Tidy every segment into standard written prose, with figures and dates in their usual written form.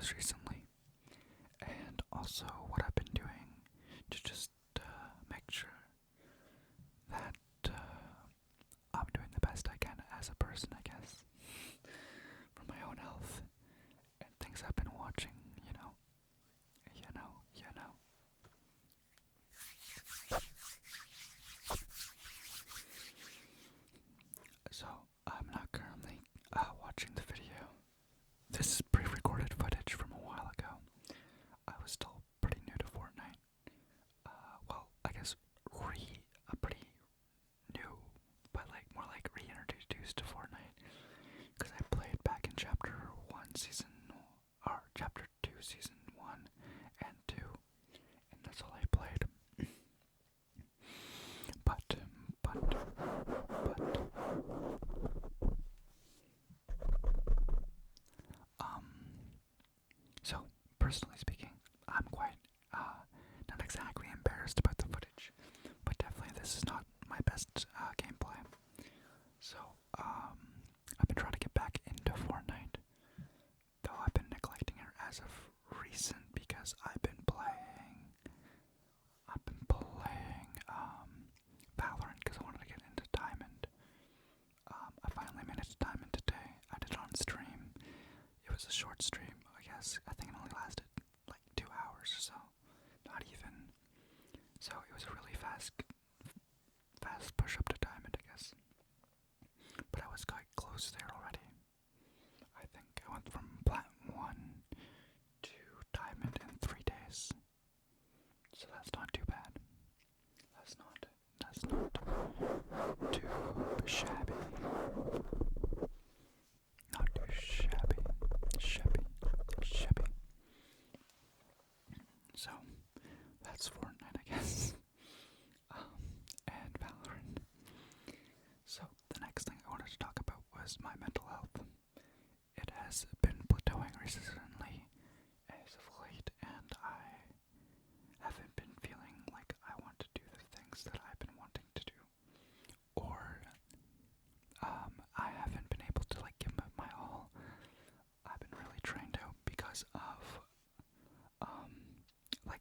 videos recently, and also what I've been doing to just make sure that I'm doing the best I can as a person, I guess, for my own health, and things I've been watching, you know. So, I'm not currently watching the video. This is pre-recorded footage from a while ago. I was still pretty new to Fortnite. Well, I guess pretty new, but more like reintroduced to Fortnite. Because I played back in Chapter 1, Chapter 2, Season 1 and 2. And that's all I played. But, so, personally speaking, I'm quite, not exactly embarrassed about the footage, but definitely this is not my best, gameplay. So, I've been trying to get back into Fortnite, though I've been neglecting it as of recent because I've been playing, Valorant because I wanted to get into Diamond. I finally made it to Diamond today. I did it on stream. It was a short stream, I guess. I think it only lasted like 2 hours or so. Not even. So it was a really fast push up to Diamond, I guess. But I was quite close there already. I think I went from Platinum 1 to Diamond in 3 days. So that's not too bad. That's not too shabby. Not too shabby. Shabby. So, that's Fortnite, I guess. And Valorant. So, the next thing I wanted to talk about was my mental health. It has been plateauing recently as of late, and I haven't been feeling like I want to do the things that I've been wanting to do. Or, I haven't been able to give it my all. I've been really drained out because of,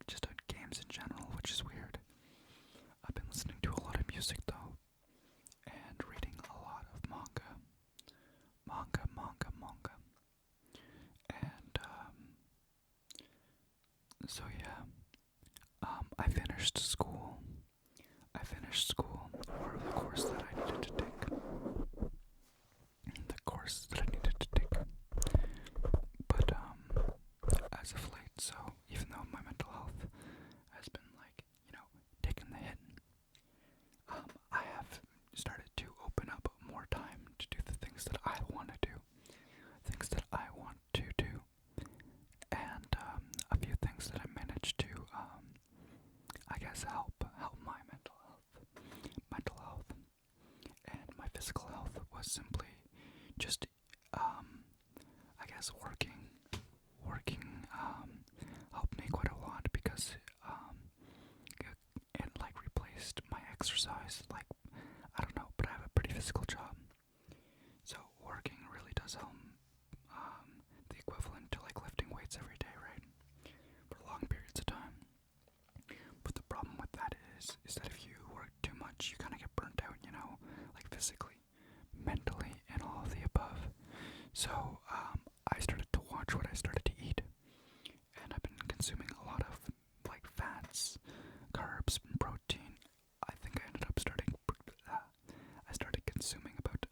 just games in general, which is weird. I've been listening to a lot of music though, and reading a lot of manga. And, so yeah, I finished school, or the course that I needed to take. But, as of late, so even though my mental health has been, taking the hit, I have started to open up more time to do the things that I want to do. And, a few things that I managed to, I guess help my mental health, and my physical health was simply just, I guess working, helped me quite a lot because, it replaced my exercise, I don't know, but I have a pretty physical job, so working really does help, the equivalent to lifting weights every day, right, for long periods of time. But the problem with that is that if you work too much, you kind of get burnt out, physically, mentally, and all of the above. So, I started to watch what I started to eat, and I've been consuming a lot of, fats, carbs, and protein. I think I started consuming about,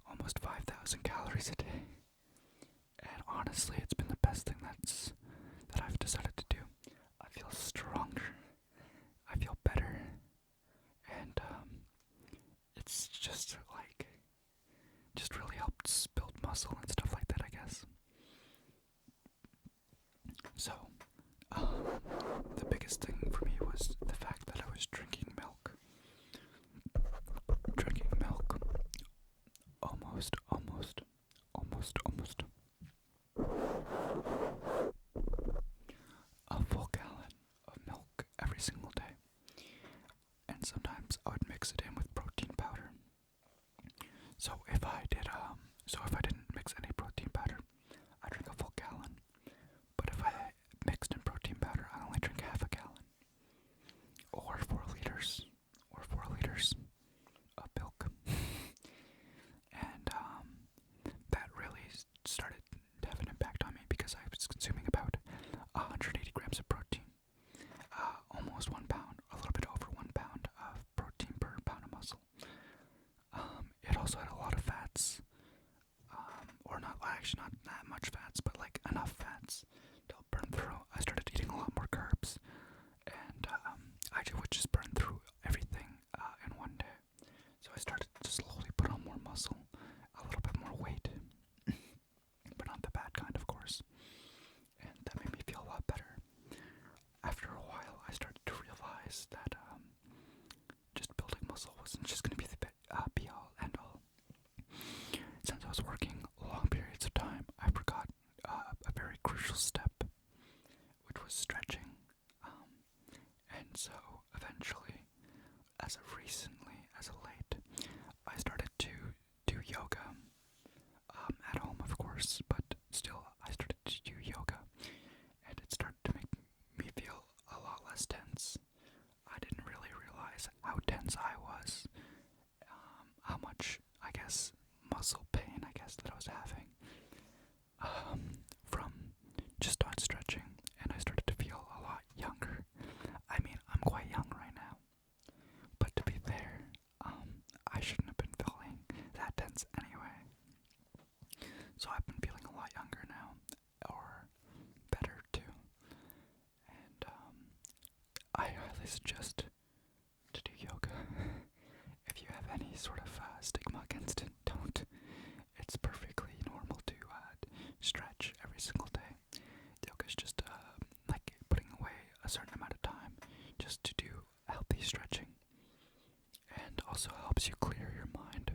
almost 5,000 calories a day. And honestly, it's been the best thing that I've decided to do. I feel stronger. I feel better. And, it's just really helps build muscle and stuff like that, I guess. So, the biggest thing for me was the fact that I was drinking milk. Almost a full gallon of milk every single day. And sometimes I would mix it in with protein powder. So if I didn't mix any protein powder, I drink a full gallon. also had a lot of fats, or not, actually not that much fats, but like enough fats to help burn through. I started eating a lot more carbs, and I would just burn through everything in one day. So I started to slowly put on more muscle, a little bit more weight, but not the bad kind, of course. And that made me feel a lot better. After a while, I started to realize that just building muscle wasn't just going to be the be-all, end-all. Since I was working long periods of time, I forgot a very crucial step, which was stretching. And so, eventually, as of recently, as of late, I started to do yoga. At home, of course, but still, I started to do yoga, and it started to make me feel a lot less tense. I didn't really realize how tense I was, how much, I guess, muscle pain, I guess, that I was having, from just on stretching, and I started to feel a lot younger. I mean, I'm quite young right now, but to be fair, I shouldn't have been feeling that tense anyway. So I've been feeling a lot younger now, or better too, and I highly suggest to do yoga. If you have any sort of stigma against it, don't. It's perfectly normal to stretch every single day. Yoga is just like putting away a certain amount of time just to do healthy stretching, and also helps you clear your mind.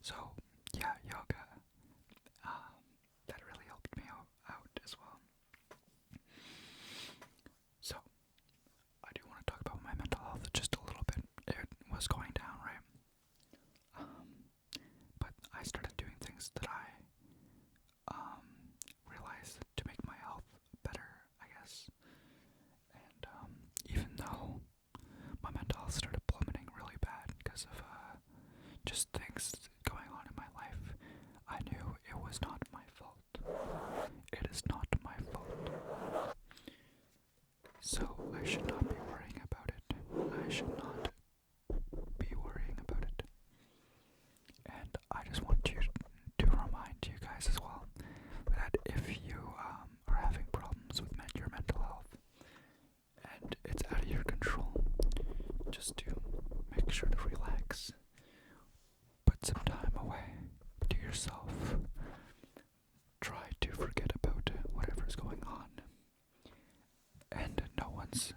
So yeah, yoga, that really helped me out as well. So I do want to talk about my mental health just a little bit. It was going down, right? But I started doing things that I realized to make my health better, I guess. And even though my mental health started plummeting really bad because of just things going on in my life, I knew it was not my fault. It is not my fault. So I should not be worrying about it. I should not be worrying about it. And I just want to remind you guys as well that if you are having problems with your mental health and it's out of your control, just to make sure to relax. Put some time away to yourself. Try to forget about whatever's going on. And no one's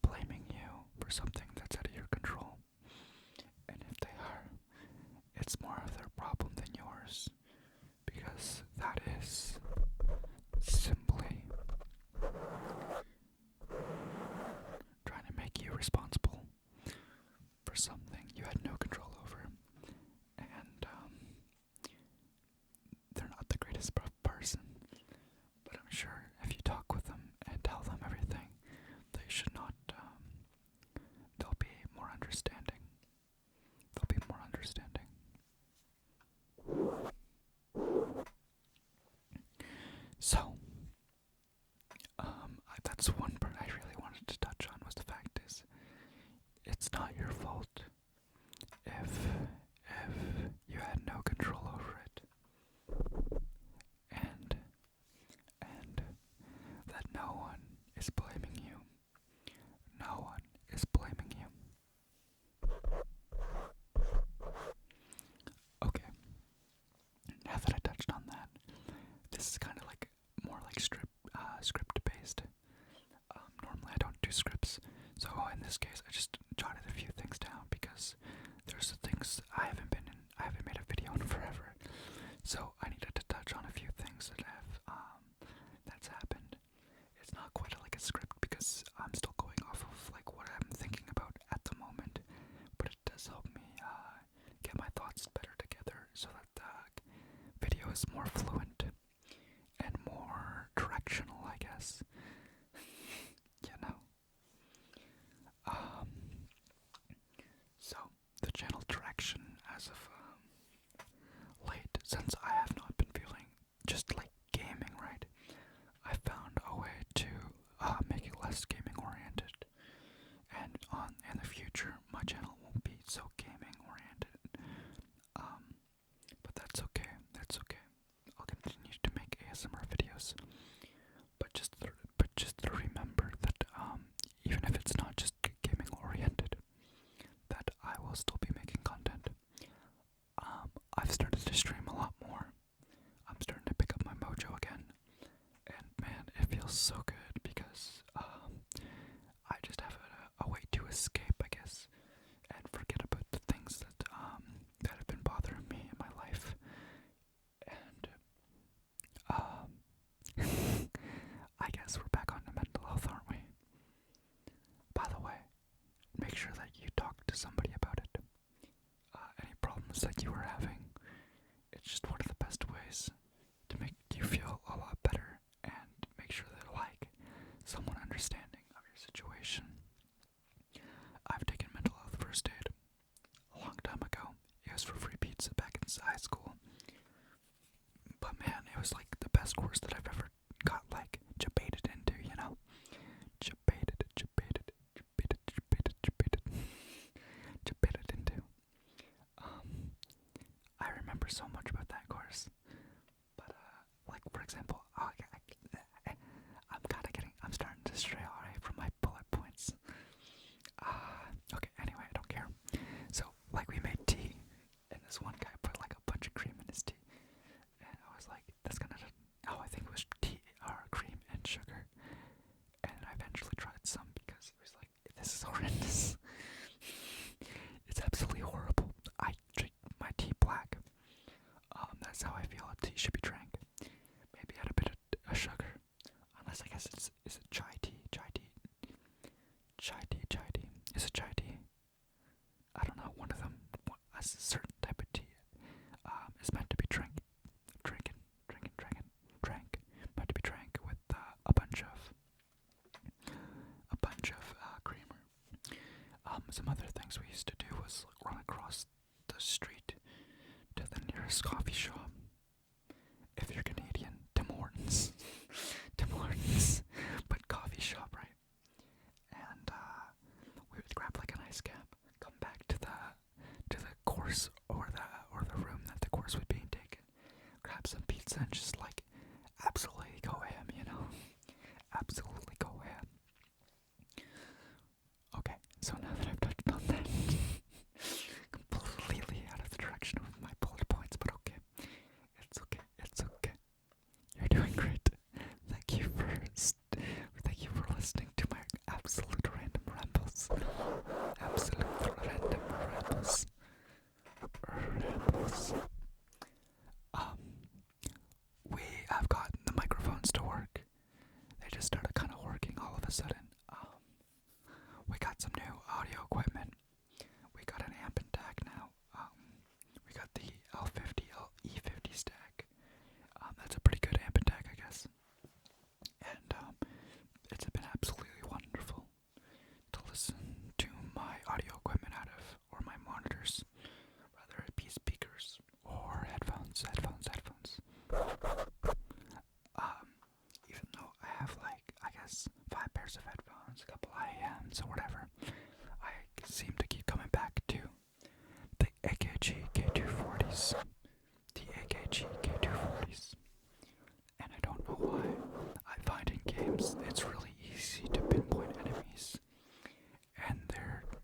blaming you for something that's out of your control. And if they are, it's more of their problem than yours. Because that is simply trying to make you responsible for something you had no control over. And they're not the greatest person. But I'm sure if you talk with them and tell them everything, they should not, they'll be more understanding. They'll be more understanding. So, that's one part I really wanted to touch on, was the fact is, it's not your fault if you had no control over it. And that no one is blaming you. No one is blaming you. Okay. Now that I touched on that, this is kind of like more like script based. Normally I don't do scripts, so in this case I just jotted a few things down because there's things I haven't made a video in forever. So I needed to touch on a few things that that's happened. It's not quite like a script because I'm still going off of like what I'm thinking about at the moment, but it does help me get my thoughts better together so that the video is more fluent and more directional, I guess. You know. So the channel direction as of late, since I have not been feeling just like gaming, right? I found a way to make it less gaming oriented, and in the future my channel won't be so gaming oriented. videos. But just to remember that even if it's not just gaming oriented, that I will still be making content. I've started to stream a lot more. I'm starting to pick up my mojo again, and man, it feels so good because I just have a way to escape, I guess, and forget about the things that that have been bothering me in my life. And I guess we're back on the mental health, aren't we? By the way, make sure that you talk to somebody about it. Any problems that you are having, it's just one of the best ways to make you feel a lot better and make sure that, like, someone understanding of your situation. I've taken mental health first aid a long time ago. It was for free pizza back in high school. But man, it was like the best course that I've ever got, like, debated into, you know? Debated into. I remember so much about that course. But, like, for example, I'm starting to stray away from my bullet points. Okay, anyway, I don't care. So, like, we made tea, and this one guy put, like, a bunch of cream in his tea. And I was like, that's gonna, I think it was tea, or cream and sugar. And I eventually tried some because it was like, this is horrendous. It's absolutely horrible. I drink my tea black. That's how I feel a tea should be drank. Maybe add a bit of sugar. Unless I guess is it chai tea? Chai tea. Is it chai tea? I don't know, one of them. A certain type of tea is meant to be drank. Meant to be drank with a bunch of creamer. Some other things we used to do was run across the street to the nearest coffee shop. If you're Canadian, Tim Hortons. But coffee shop, right? And we would grab like an ice cap, come back to the course or the room that the course was being taken, grab some pizza and just like absolutely go ham, you know? Absolutely go ham. Okay, so now that I've touched on that, completely out of the direction of my bullet points, but okay. It's okay. You're doing great. Thank you for listening to my absolute random rambles. We have gotten the microphones to work. They just started kind of working all of a sudden. We got some new audio equipment. We got an amp and DAC now. We got the L50, E50 stack. That's a pretty good amp and DAC, I guess. And it's been absolutely wonderful to listen to my audio equipment out of, or my monitors, whether it be speakers or headphones. Even though I have, like, I guess 5 pairs of headphones, a couple IEMs or whatever, I seem to keep coming back to the AKG K240s. And I don't know why. I find in games it's really easy to pinpoint enemies, and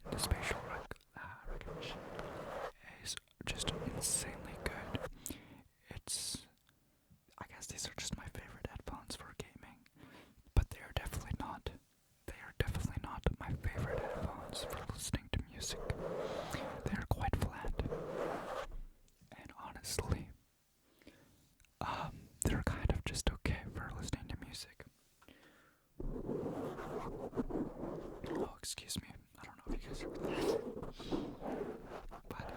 the spatial recognition is just insanely good. I guess these are just my favorite headphones for gaming, but they are definitely not my favorite headphones for listening to music. They are quite flat, and honestly, they're kind of just okay for listening to music. Oh, excuse me. I don't know if you guys heard that. But,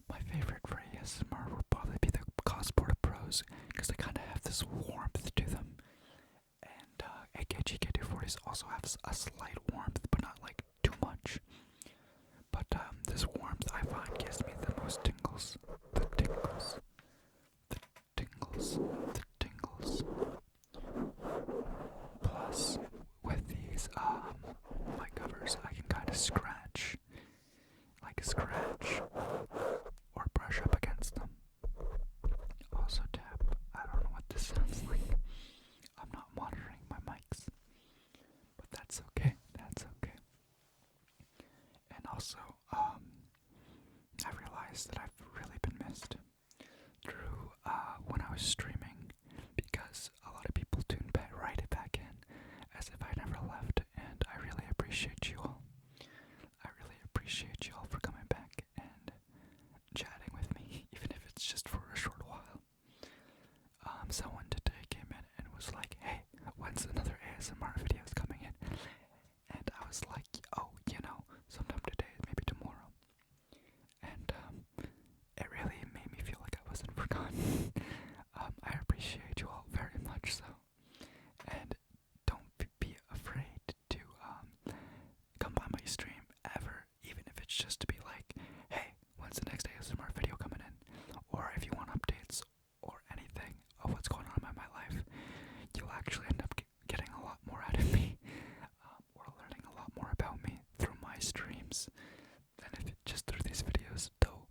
my favorite for ASMR would probably be the Cosporta Pros, because they kind of have this warmth to them. And, AKG K240s also have a slight warmth, but not, like, too much. But, this warmth I find gives me the most tingles. The tingles. Plus, with these mic covers, I can kind of scratch or brush up against them. Also tap. I don't know what this sounds realize that I've really been missed through when I was streaming, because a lot of people tuned right back in as if I never left, and I really appreciate you all. I really appreciate you all for coming back and chatting with me, even if it's just for a short while. Someone today came in and was like, "Hey, when's another ASMR videos coming in?" And I was like, "Oh, sometime today, maybe tomorrow." And it really made me feel like I wasn't forgotten. I appreciate you all very much so. And don't be afraid to come by my stream ever, even if it's just to be like, "Hey, when's the next ASMR video coming in?" Or if you want updates or anything of what's going on in my life, you'll actually end up getting a lot more out of me, or learning a lot more about me through my streams than if it's just through these videos. Though,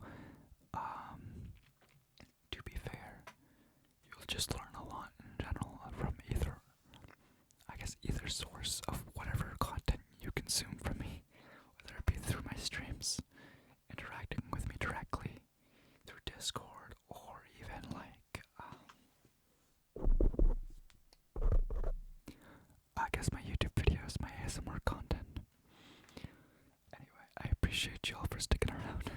to be fair, you'll just learn a lot in general from either source of whatever content you consume from me, whether it be through my streams, interacting with me directly through Discord, or even my YouTube videos, my ASMR content. Anyway, I appreciate you all for sticking around.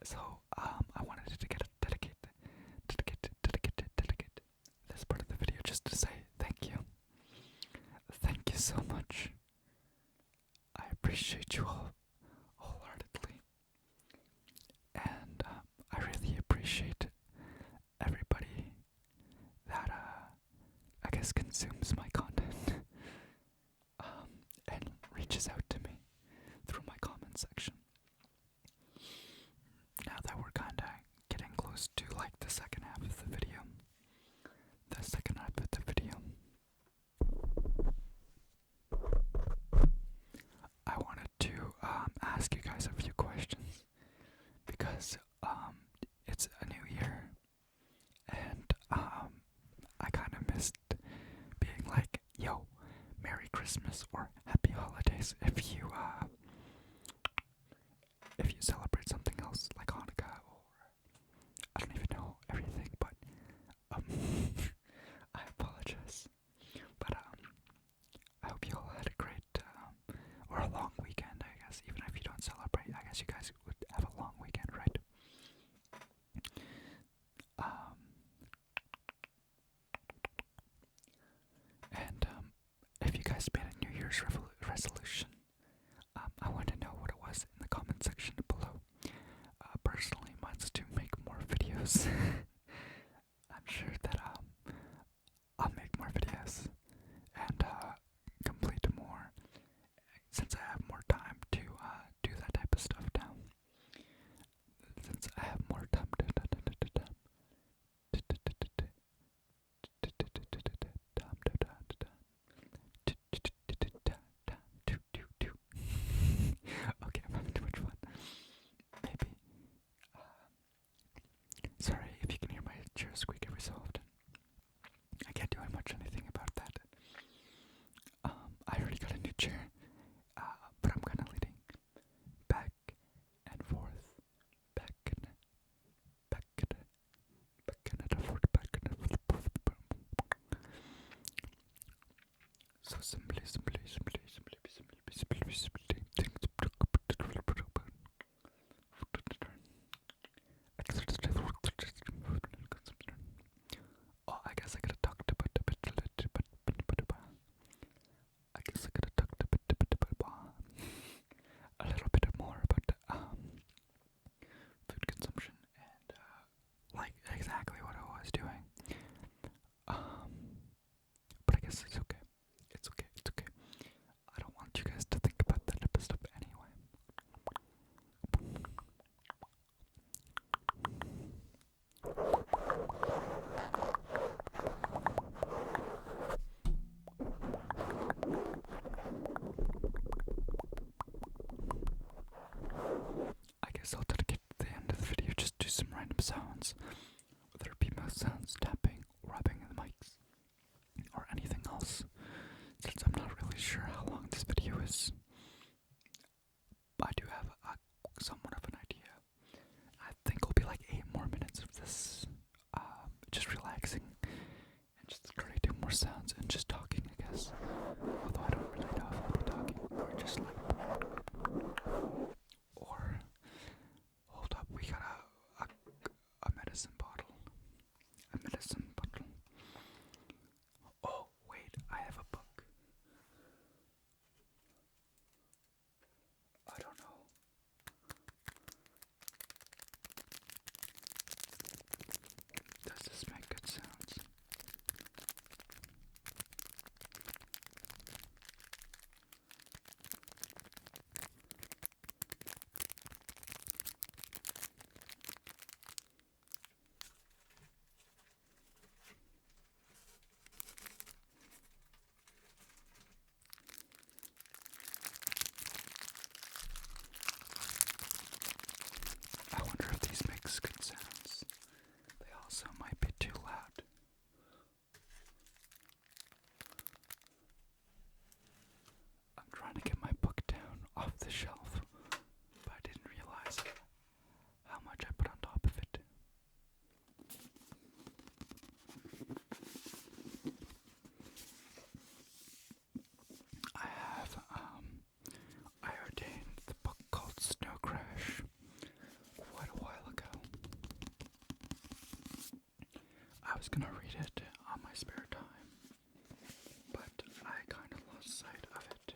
So, I wanted to dedicate this part of the video just to say thank you. Thank you so much. I appreciate you all wholeheartedly. And I really appreciate everybody that consumes my content and reaches out to me through my comment section. Now that we're kinda getting close to the second half of the video, I wanted to ask you guys a few questions, because it's a new year, and I kind of missed being like, "Yo, Merry Christmas" or "Happy Holidays" if you celebrate something else like Hanukkah, or I don't even know everything, but I apologize. But I hope you all had a great or a long weekend, I guess. Even if you don't celebrate, I guess you guys would have a long weekend, right? And if you guys made a New Year's resolution, I want to know what it was in the comment section below. Personally, mine's to make more videos. I'm sure that I'll make more videos and complete more, since I have more time to do that type of stuff now. Since I have more time to okay, I'm having too much fun. Maybe. Sorry if you can hear my chair squeak every so often. I can't do anything about that. I already got a new chair, but I'm kind of leaning back and forth, back and forth. So simply. Oh, I guess I could have talked a little bit more about food consumption and exactly what I was doing. But I guess it's okay. It's okay. I don't want you guys to think about that type of stuff anyway. I guess I'll dedicate the end of the video just to some random sounds, whether it be mouse sounds, tapping, rubbing the mics, or anything else, since I'm not really sure how long this video is. I do have somewhat of an idea guess, just relaxing and just creating more sounds and just talking, I guess. Although I don't really know if I'll be talking or just like, or hold up, we got a medicine bottle. A medicine bottle. Oh, wait, I have a book. I don't know. Does this make good sounds? I wonder if these make good sounds. They also might be too loud. I'm trying to get my book down off the shelf, but I didn't realize how much I put on top of it. I ordained the book called Snow Crash quite a while ago. I was gonna read it on my spare time, but I kind of lost sight of it.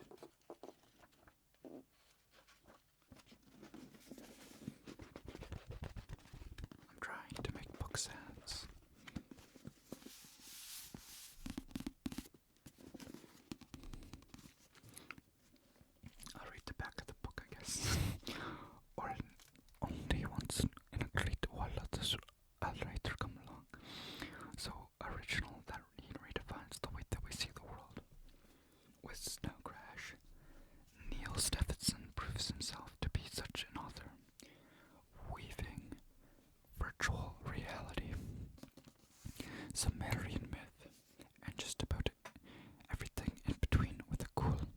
I'm trying to make book sounds. I'll read the back of the book, I guess. Or only once in a great while others I'll later come along. So original that he redefines the way that we see the world. With Snow Crash, Neil Stephenson proves himself to be such an author, weaving virtual reality, Sumerian myth, and just about everything in between with a cool,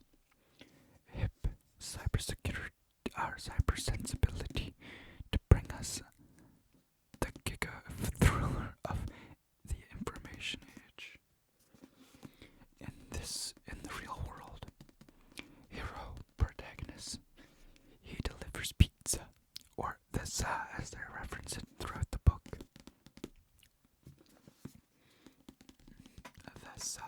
hip cyber sensibility to bring us the giga thriller of the information age. In the real world, hero protagonist, he delivers pizza, or the za as they reference it throughout the book. The za.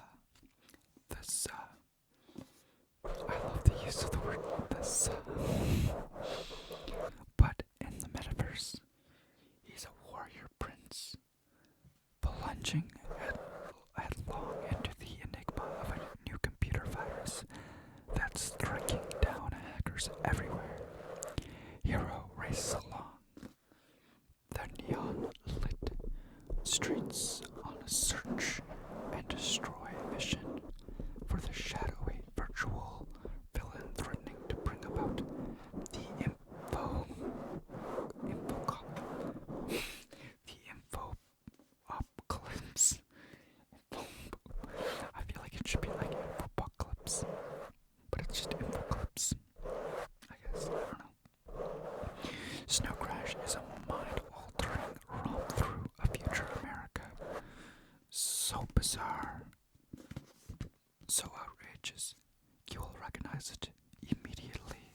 I love the use of the word the za. But in the metaverse, he's a warrior prince, plunging headlong into the enigma of a new computer virus that's striking down hackers everywhere. Hero races along the neon-lit streets on a search and destroy mission for the shadowy virtual villain threatening to bring about the infopocalypse. I feel like it should be like infopocalypse, but it's just infocalypse. I guess, I don't know. Snow Crash is a mind-altering romp through a future America. So bizarre, so outrageous, you will recognize it immediately.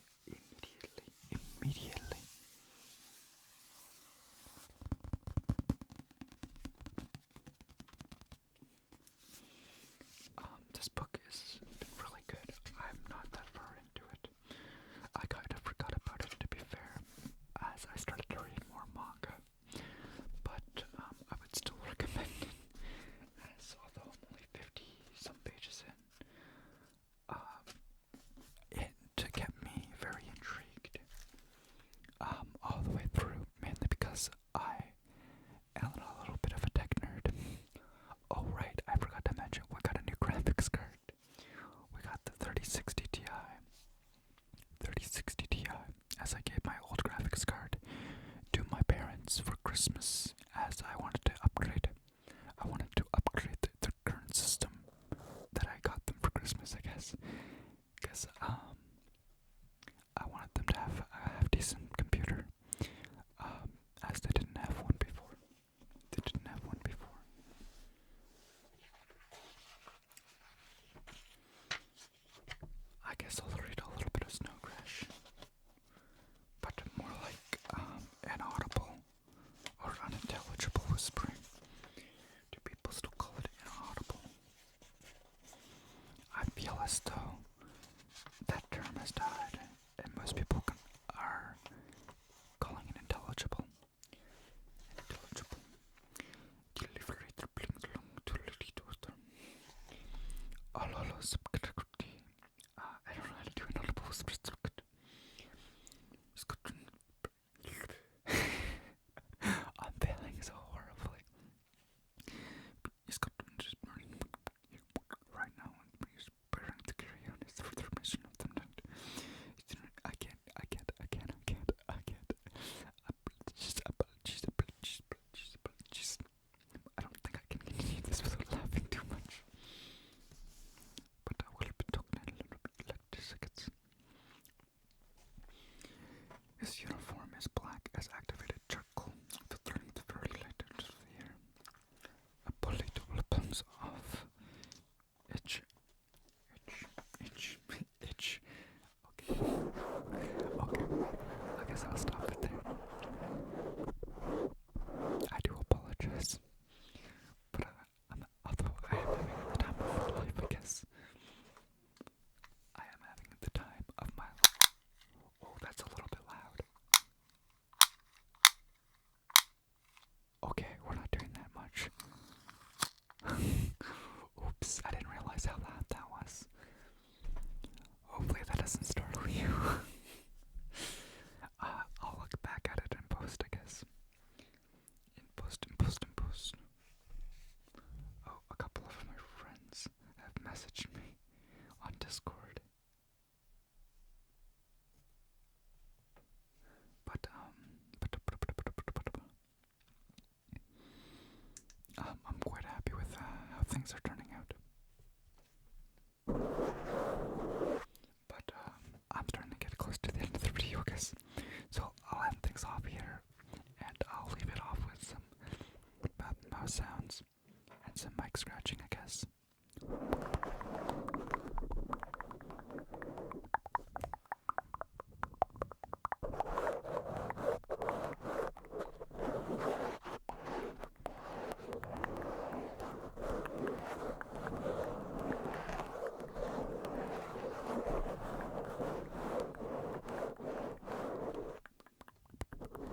This book has been really good. I'm not that far into it. I kind of forgot about it, to be fair, as I started to read more manga. But I would still recommend it, as although I'm only 50 some pages in, it to get me very intrigued all the way through, mainly because I am a little bit of a tech nerd. Oh right, I forgot to mention, we got a new graphics card. We got the 3060 Ti. 3060 Ti, as I gave my old graphics card to my parents for Christmas, as I wanted to upgrade. I wanted to upgrade the current system that I got them for Christmas, I guess. Because I wanted them to have a half-decent computer, as they didn't have one before. as though that term has died, and most people are calling it intelligible. Intelligible. I don't know how to do inaudible. I'm failing so horribly. Right now, he's bearing the carry-on for the mission of the night. I can't. I don't think I can continue this without laughing too much. But I will be talking a little bit like 2 seconds. His uniform is black as activated charcoal, filtering the very light into the air. A bullet will bounce off. Itch. Okay. I guess I'll stop it there. I do apologize. But although I am having the time of my life, I guess. I am having the time of my life. Oh, that's a little bit loud. Okay, we're not doing that much. Oops, I didn't realize how loud that was. Hopefully that doesn't startle you. I'll look back at it in post, I guess. In post. Oh, a couple of my friends have messaged me on Discord. But, I'm quite happy with how things are turning out. But, I'm starting to get close to the end of the video, I guess. So I'll end things off here, and I'll leave it off with some mouse sounds and some mic scratching, I guess.